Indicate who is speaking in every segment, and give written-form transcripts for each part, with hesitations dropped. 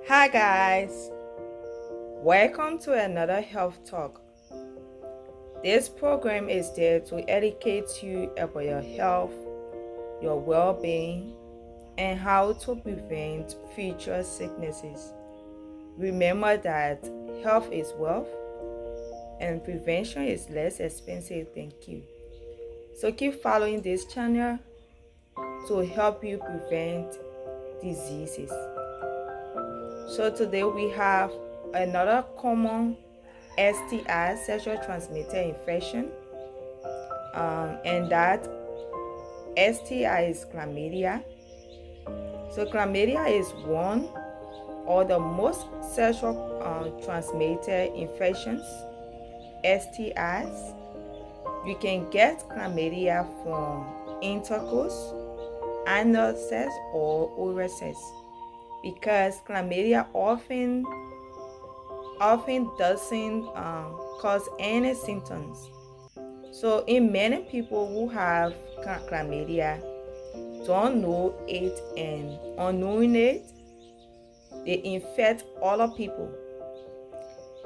Speaker 1: Hi guys, welcome to another health talk. This program is there to educate you about your health, your well-being, and how to prevent future sicknesses. Remember that health is wealth and prevention is less expensive than cure. So keep following this channel to help you prevent diseases. So today we have another common STI, sexual transmitted infection, and that STI is chlamydia. So chlamydia is one or the most sexual transmitted infections, STIs. You can get chlamydia from intercourse, anal sex, or oral sex because chlamydia often doesn't cause any symptoms. So in many people who have chlamydia don't know it, and unknowing it, they infect other people.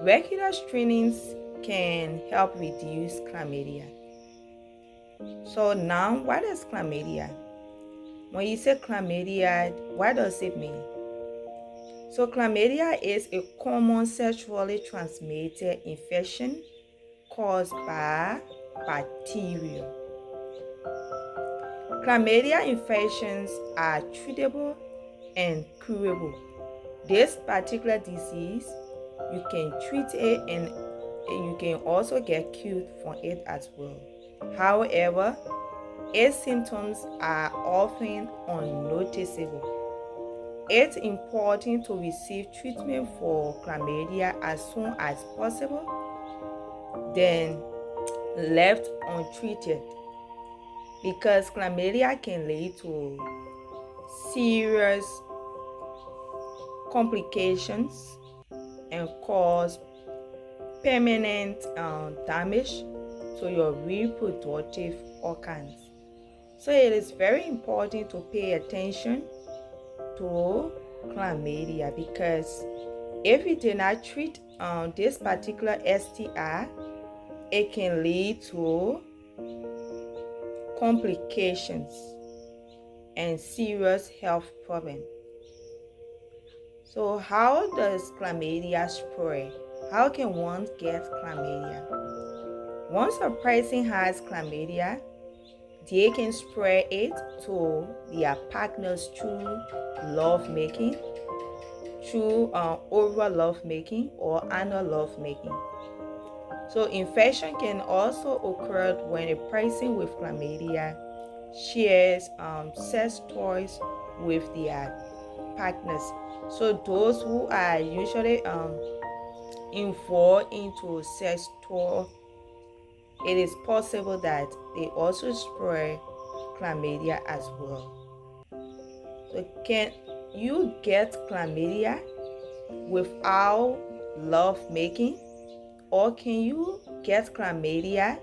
Speaker 1: Regular screenings can help reduce chlamydia. So now, what is chlamydia? When you say chlamydia, what does it mean? So chlamydia is a common sexually transmitted infection caused by bacteria. Chlamydia infections are treatable and curable. This particular disease, you can treat it and you can also get cured from it as well. However, its symptoms are often unnoticeable. It's important to receive treatment for chlamydia as soon as possible, then left untreated, because chlamydia can lead to serious complications and cause permanent damage to your reproductive organs. So it is very important to pay attention to chlamydia, because if you do not treat this particular STI, it can lead to complications and serious health problems. So how does chlamydia spread? How can one get chlamydia? Once a person has chlamydia, they can spread it to their partners through lovemaking, through oral lovemaking or anal lovemaking. So infection can also occur when a person with chlamydia shares sex toys with their partners. So those who are usually involved into sex toy, it is possible that they also spread chlamydia as well. So can you get chlamydia without love making, or can you get chlamydia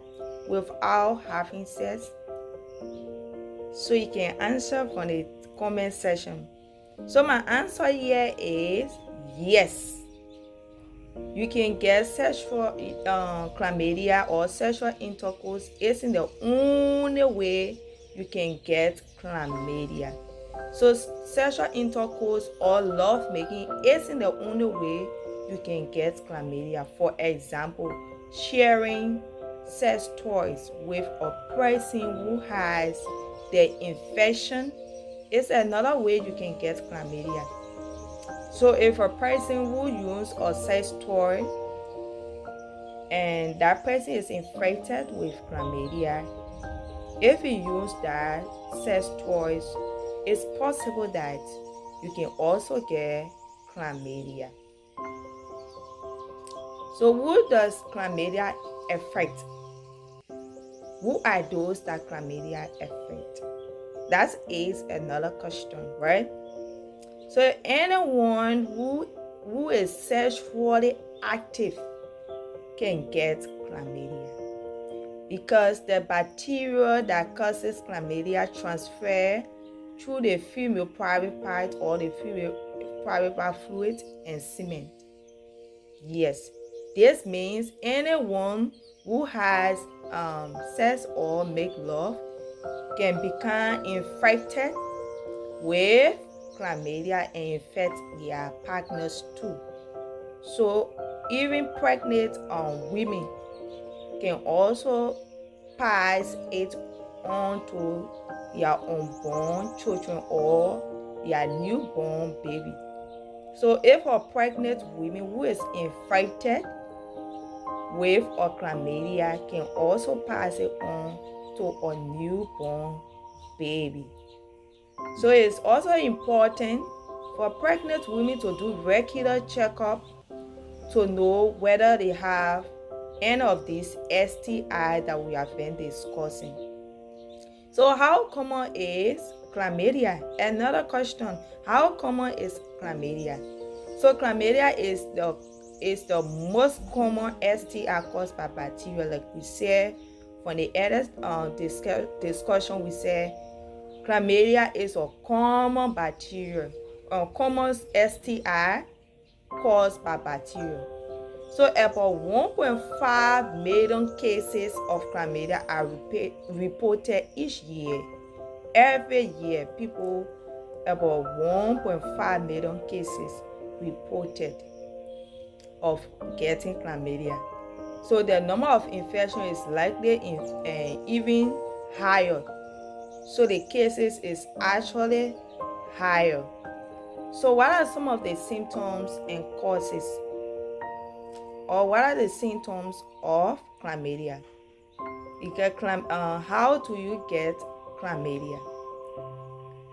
Speaker 1: without having sex? So you can answer from the comment section. So my answer here is yes. You can get sexual chlamydia, or sexual intercourse isn't the only way you can get chlamydia. So sexual intercourse or love making isn't the only way you can get chlamydia. For example, sharing sex toys with a person who has the infection is another way you can get chlamydia. So if a person who uses a sex toy and that person is infected with chlamydia, if you use that sex toys, it's possible that you can also get chlamydia. So who does chlamydia affect? Who are those that chlamydia affect? That is another question, right? So anyone who is sexually active can get chlamydia, because the bacteria that causes chlamydia transfer through the female private part or the female private part fluid and semen. Yes, this means anyone who has sex or make love can become infected with chlamydia and infect their partners too. So even pregnant women can also pass it on to their unborn children or their newborn baby. So if a pregnant woman who is infected with a chlamydia can also pass it on to a newborn baby. So it's also important for pregnant women to do regular checkup to know whether they have any of these STI that we have been discussing. So how common is chlamydia? Another question, how common is chlamydia? So chlamydia is the most common STI caused by bacteria. Like we said from the other discussion, we said chlamydia is a common bacteria, a common STI caused by bacteria. So about 1.5 million cases of chlamydia are reported each year. Every year, about 1.5 million cases reported of getting chlamydia. So the number of infection is likely even higher. So the cases is actually higher. So what are some of the symptoms and causes, or what are the symptoms of chlamydia? You get how do you get chlamydia?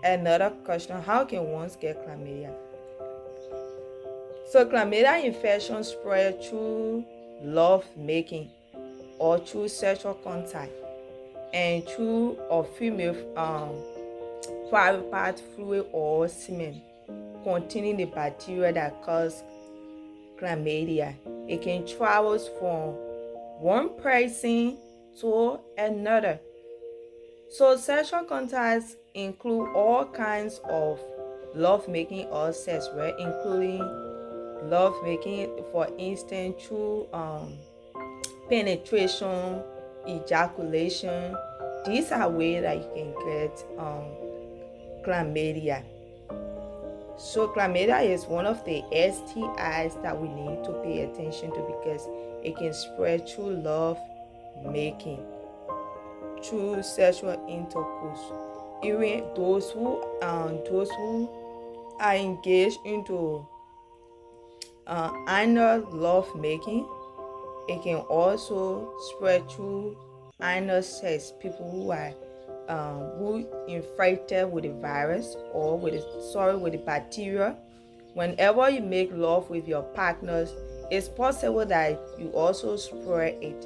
Speaker 1: Another question, how can one get chlamydia? So chlamydia infection spread through love making or through sexual contact and through a female private part fluid or semen containing the bacteria that cause chlamydia. It can travel from one person to another. So sexual contacts include all kinds of lovemaking or sex, right? Including lovemaking, for instance, through penetration, ejaculation. These are ways that you can get chlamydia. So chlamydia is one of the STIs that we need to pay attention to because it can spread through love making, through sexual intercourse. Even those who are engaged into anal love making, it can also spread through anal sex. People who are who infected with the virus or with the bacteria. Whenever you make love with your partners, it's possible that you also spread it.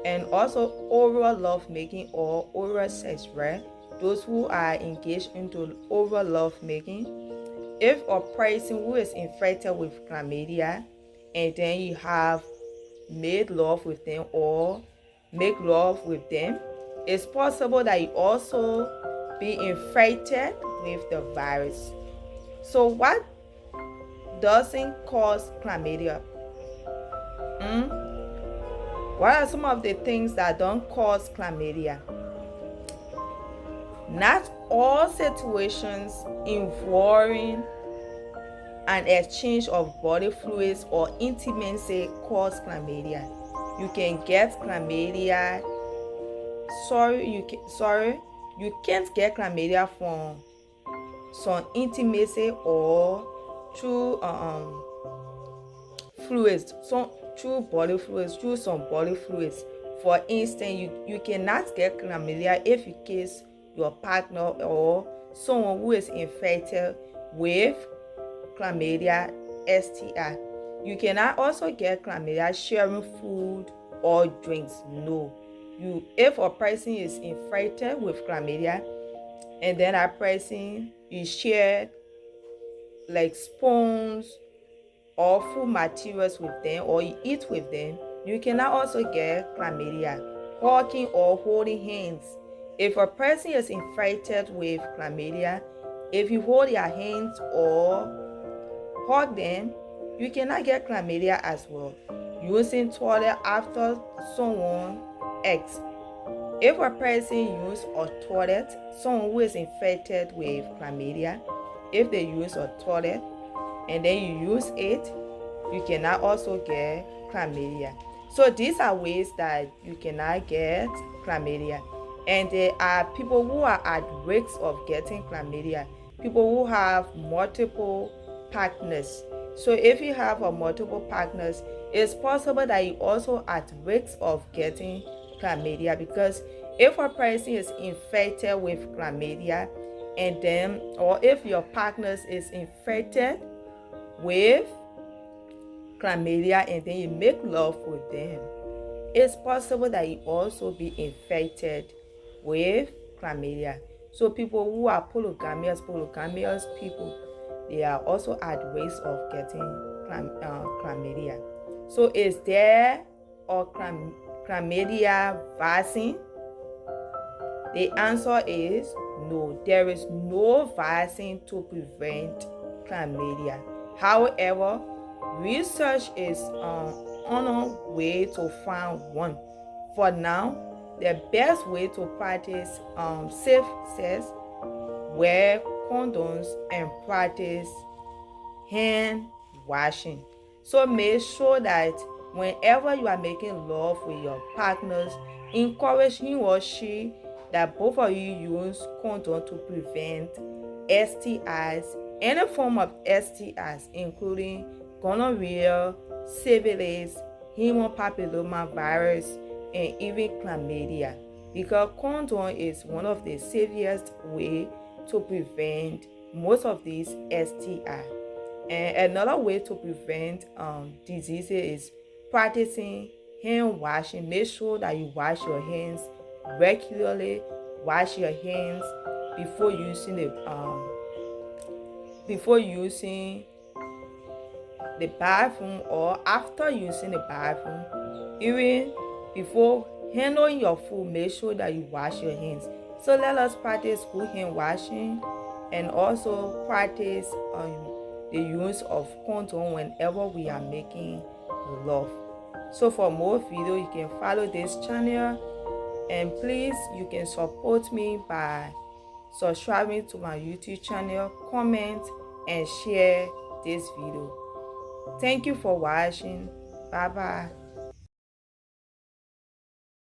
Speaker 1: And also oral love making or oral sex, right? Those who are engaged into oral love making, if a person who is infected with chlamydia and then you have made love with them or make love with them, it's possible that you also be infected with the virus. So what doesn't cause chlamydia? What are some of the things that don't cause chlamydia? Not all situations involving an exchange of body fluids or intimacy cause chlamydia. You can get chlamydia. You can't get chlamydia from some intimacy or through fluids, through body fluids, through some body fluids. For instance, you cannot get chlamydia if you kiss your partner or someone who is infected with chlamydia STI. You cannot also get chlamydia sharing food or drinks. No. If a person is infected with chlamydia and then that person you share like spoons or food materials with them or you eat with them, you cannot also get chlamydia. Hugging or holding hands. If a person is infected with chlamydia, if you hold their hands or hug them, you cannot get chlamydia as well. Using toilet after someone X. If a person use a toilet, someone who is infected with chlamydia, if they use a toilet and then you use it, you cannot also get chlamydia. So these are ways that you cannot get chlamydia. And there are people who are at risk of getting chlamydia, people who have multiple partners. So if you have a multiple partners, it's possible that you also at risk of getting chlamydia, because if a person is infected with chlamydia and then, or if your partners is infected with chlamydia and then you make love with them, it's possible that you also be infected with chlamydia. So people who are polygamous people, they are also at risk of getting chlamydia. So is there a chlamydia vaccine? The answer is no. There is no vaccine to prevent chlamydia. However, research is on a way to find one. For now, the best way to practice safe sex, wear condoms and practice hand washing. So make sure that whenever you are making love with your partners, encourage him or she that both of you use condom to prevent STIs, any form of STIs, including gonorrhea, syphilis, human papilloma virus, and even chlamydia, because condom is one of the safest way to prevent most of these STIs. And another way to prevent diseases is practicing hand washing. Make sure that you wash your hands regularly. Wash your hands before using the bathroom or after using the bathroom. Even before handling your food, make sure that you wash your hands. So let us practice good hand washing and also practice the use of condom whenever we are making love. So for more videos, you can follow this channel, and please, you can support me by subscribing to my YouTube channel, comment and share this video. Thank you for watching. Bye bye.